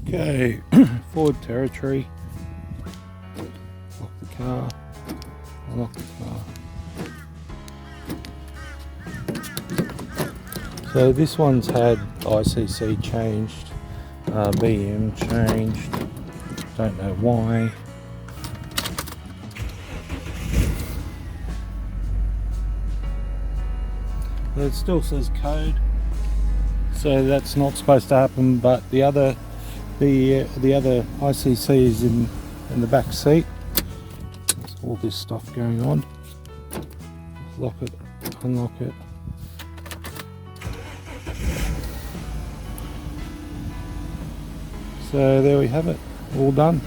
Okay, Ford Territory. Lock the car. Unlock the car. So this one's had ICC changed, BEM changed. Don't know why. But it still says code, so that's not supposed to happen. But the other ICC is in the back seat. There's all this stuff going on. Lock it, unlock it. So there we have it, all done.